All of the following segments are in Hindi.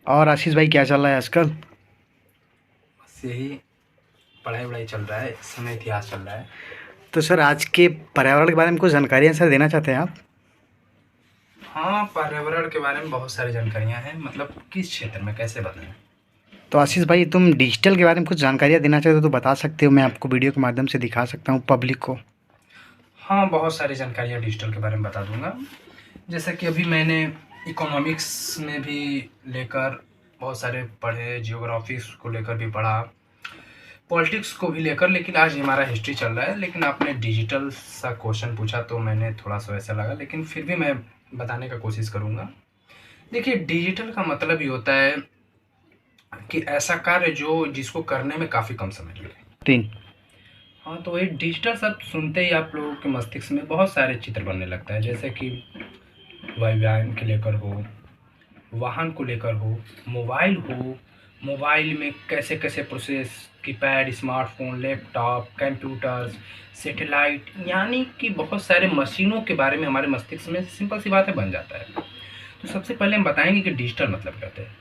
और आशीष भाई क्या चल रहा है आजकल? बस यही पढ़ाई वढ़ाई चल रहा है, समय इतिहास चल रहा है। तो सर आज के पर्यावरण के बारे में कुछ जानकारियाँ सर देना चाहते हैं आप? हाँ, पर्यावरण के बारे में बहुत सारी जानकारियाँ हैं, मतलब किस क्षेत्र में कैसे बताएं। तो आशीष भाई तुम डिजिटल के बारे में कुछ जानकारियाँ देना चाहते हो तो बता सकते हो, मैं आपको वीडियो के माध्यम से दिखा सकता हूँ पब्लिक को। हाँ, बहुत सारी जानकारियाँ डिजिटल के बारे में बता दूंगा। जैसे कि अभी मैंने इकोनॉमिक्स में भी लेकर बहुत सारे पढ़े, जियोग्राफिक्स को लेकर भी पढ़ा, पॉलिटिक्स को भी लेकर, लेकिन आज हमारा हिस्ट्री चल रहा है। लेकिन आपने डिजिटल सा क्वेश्चन पूछा तो मैंने थोड़ा सा वैसा लगा, लेकिन फिर भी मैं बताने का कोशिश करूँगा। देखिए, डिजिटल का मतलब ये होता है कि ऐसा कार्य जो जिसको करने में काफ़ी कम समय लगे। 3। हाँ, तो ये डिजिटल शब्द सुनते ही आप लोगों के मस्तिष्क में बहुत सारे चित्र बनने लगता है, जैसे कि वायुयान के लेकर हो, वाहन को लेकर हो, मोबाइल हो, मोबाइल में कैसे कैसे process, keypad, smartphone, laptop, computers, satellite, यानी कि बहुत सारे मशीनों के बारे में हमारे मस्तिष्क में सिंपल सी बातें बन जाता है। तो सबसे पहले हम बताएंगे कि डिजिटल मतलब क्या होता है।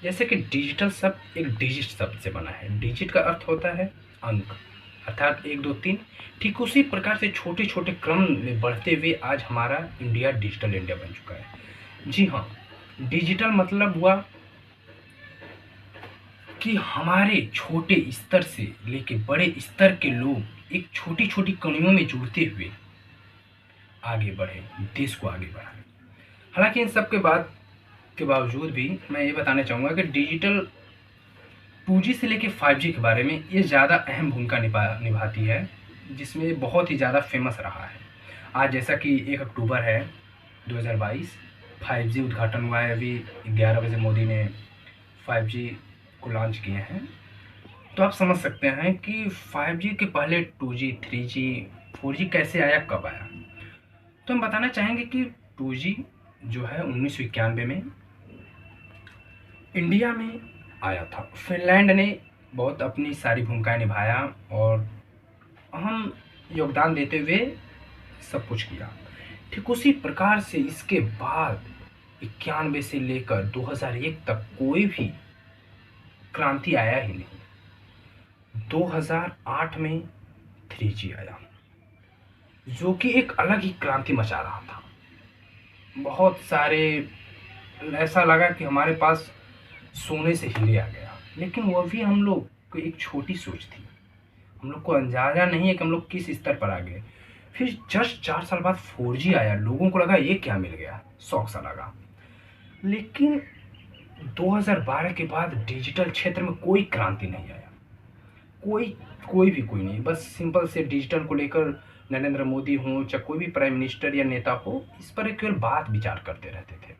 जैसे कि डिजिटल शब्द एक डिजिट शब्द से बना है। डिजिट का अर्थ होता है अंक, अर्थात 1 2 3। ठीक उसी प्रकार से छोटे छोटे क्रम में बढ़ते हुए आज हमारा इंडिया डिजिटल इंडिया बन चुका है। जी हाँ, डिजिटल मतलब हुआ कि हमारे छोटे स्तर से लेके बड़े स्तर के लोग एक छोटी छोटी कणियों में जुड़ते हुए आगे बढ़े, देश को आगे बढ़ाए। हालांकि इन सब के बावजूद भी मैं ये बताना चाहूँगा कि डिजिटल 2G से लेके 5G के बारे में ये ज़्यादा अहम भूमिका निभाती है, जिसमें बहुत ही ज़्यादा फेमस रहा है। आज जैसा कि 1 अक्टूबर है 2022, 5G उद्घाटन हुआ है। अभी 11 बजे मोदी ने 5G को लॉन्च किए हैं। तो आप समझ सकते हैं कि 5G के पहले 2G, 3G, 4G कैसे आया, कब आया। तो हम बताना चाहेंगे कि 2G जो है 1991 में इंडिया में आया था। फिनलैंड ने बहुत अपनी सारी भूमिकाएं निभाया और अहम योगदान देते हुए सब कुछ किया। ठीक उसी प्रकार से इसके बाद 91 से लेकर 2001 तक कोई भी क्रांति आया ही नहीं। 2008 में 3G आया, जो कि एक अलग ही क्रांति मचा रहा था। बहुत सारे ऐसा लगा कि हमारे पास सोने से हीरे आ गया, लेकिन वह भी हम लोग को एक छोटी सोच थी। हम लोग को अंदाजा नहीं है कि हम लोग किस स्तर पर आ गए। फिर जस्ट 4 साल बाद 4G आया, लोगों को लगा ये क्या मिल गया, शौक सा लगा। लेकिन 2012 के बाद डिजिटल क्षेत्र में कोई क्रांति नहीं आया। कोई कोई नहीं, बस सिंपल से डिजिटल को लेकर नरेंद्र मोदी हो चाहे कोई भी प्राइम मिनिस्टर या नेता हो, इस पर केवल बात विचार करते रहते थे।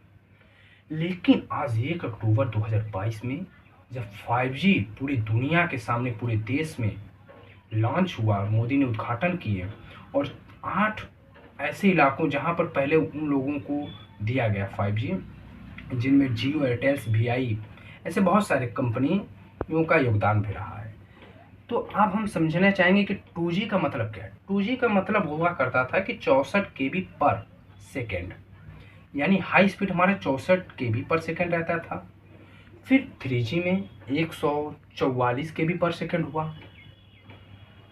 लेकिन आज 1 अक्टूबर 2022 में जब 5G पूरी दुनिया के सामने, पूरे देश में लॉन्च हुआ, मोदी ने उद्घाटन किए, और 8 ऐसे इलाकों जहां पर पहले उन लोगों को दिया गया 5G, जिनमें जियो, एयरटेल्स, VI, ऐसे बहुत सारे कंपनियों का योगदान भी रहा है। तो अब हम समझना चाहेंगे कि 2G का मतलब क्या है। 2G का मतलब हुआ करता था कि 64 KB पर सेकेंड, यानी हाई स्पीड हमारा 64 KB पर सेकेंड रहता था। फिर 3G में 144 KB पर सेकेंड हुआ।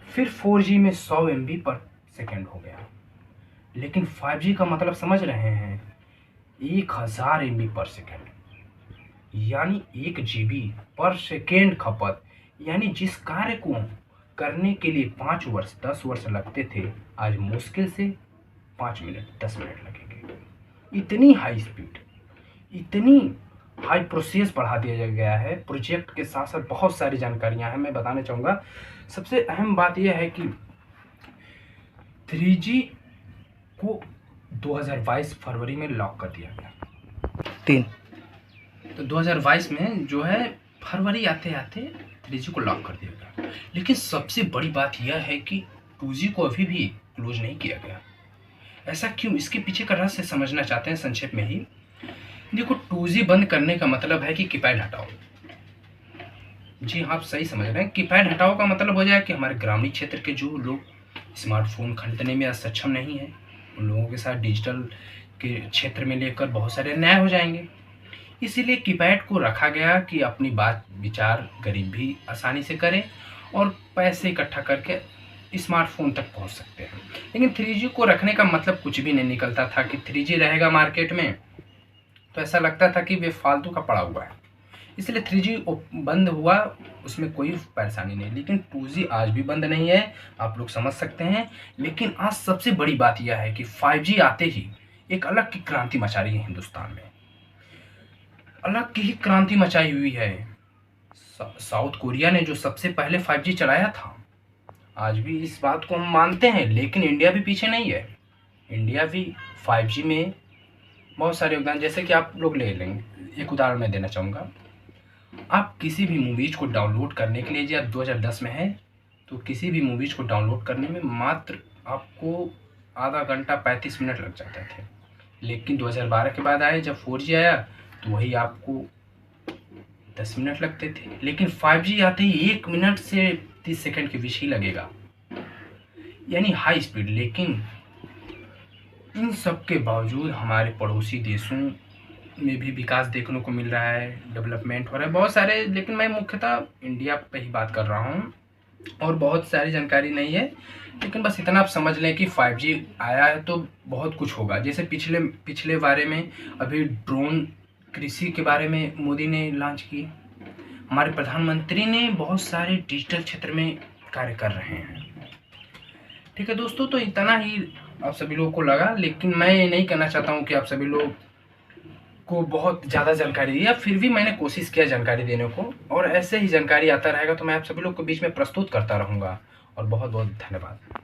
फिर 4G में 100 MB पर सेकेंड हो गया। लेकिन 5G का मतलब समझ रहे हैं, 1000 MB पर सेकेंड, यानी 1 GB पर सेकेंड खपत। यानी जिस कार्य को करने के लिए 5 वर्ष 10 वर्ष लगते थे, आज मुश्किल से 5 मिनट 10 मिनट लगेंगे। इतनी हाई स्पीड, इतनी हाई प्रोसेस बढ़ा दिया गया है। प्रोजेक्ट के साथ साथ बहुत सारी जानकारियां हैं, मैं बताना चाहूँगा। सबसे अहम बात यह है कि 3G को 2022 फरवरी में लॉक कर दिया गया। 3। तो 2022 में जो है फरवरी आते आते 3G को लॉक कर दिया गया। लेकिन सबसे बड़ी बात यह है कि 2G को अभी भी क्लोज नहीं किया गया। ऐसा क्यों, इसके पीछे का रहस्य समझना चाहते हैं संक्षेप में ही। देखो, 2G बंद करने का मतलब है कि कीपैड हटाओ। जी हाँ, आप सही समझ रहे हैं। कीपैड हटाओ का मतलब हो जाए कि हमारे ग्रामीण क्षेत्र के जो लोग स्मार्टफोन खरीदने में सक्षम नहीं है, उन लोगों के साथ डिजिटल के क्षेत्र में लेकर बहुत सारे अन्याय हो जाएंगे। इसीलिए कीपैड को रखा गया कि अपनी बात विचार गरीब भी आसानी से करे और पैसे इकट्ठा करके स्मार्टफोन तक पहुंच सकते हैं। लेकिन 3G को रखने का मतलब कुछ भी नहीं निकलता था कि 3G रहेगा मार्केट में, तो ऐसा लगता था कि वे फालतू का पड़ा हुआ है। इसलिए 3G बंद हुआ, उसमें कोई परेशानी नहीं। लेकिन 2G आज भी बंद नहीं है, आप लोग समझ सकते हैं। लेकिन आज सबसे बड़ी बात यह है कि 5G आते ही एक अलग की क्रांति मचा रही है हिंदुस्तान में, अलग की ही क्रांति मचाई हुई है। साउथ कोरिया ने जो सबसे पहले 5G चलाया था, आज भी इस बात को हम मानते हैं, लेकिन इंडिया भी पीछे नहीं है। इंडिया भी 5G में बहुत सारे योगदान, जैसे कि आप लोग ले लेंगे, एक उदाहरण मैं देना चाहूँगा। आप किसी भी मूवीज को डाउनलोड करने के लिए, जब 2010 में है, तो किसी भी मूवीज को डाउनलोड करने में मात्र आपको आधा घंटा 35 मिनट लग जाते थे। लेकिन 2012 के बाद आए, जब 4G आया, तो वही आपको 10 मिनट लगते थे। लेकिन 5G आते ही 1 मिनट से 30 सेकंड के बीच ही लगेगा, यानी हाई स्पीड। लेकिन इन सब के बावजूद हमारे पड़ोसी देशों में भी विकास देखने को मिल रहा है, डेवलपमेंट हो रहा है बहुत सारे। लेकिन मैं मुख्यतः इंडिया पे ही बात कर रहा हूँ और बहुत सारी जानकारी नहीं है। लेकिन बस इतना आप समझ लें कि 5G आया है तो बहुत कुछ होगा। जैसे पिछले बारे में अभी ड्रोन कृषि के बारे में मोदी ने लॉन्च की, हमारे प्रधानमंत्री ने बहुत सारे डिजिटल क्षेत्र में कार्य कर रहे हैं। ठीक है दोस्तों, तो इतना ही आप सभी लोगों को लगा। लेकिन मैं ये नहीं कहना चाहता हूँ कि आप सभी लोग को बहुत ज़्यादा जानकारी दी, या फिर भी मैंने कोशिश किया जानकारी देने को, और ऐसे ही जानकारी आता रहेगा तो मैं आप सभी लोग के बीच में प्रस्तुत करता रहूँगा। और बहुत बहुत धन्यवाद।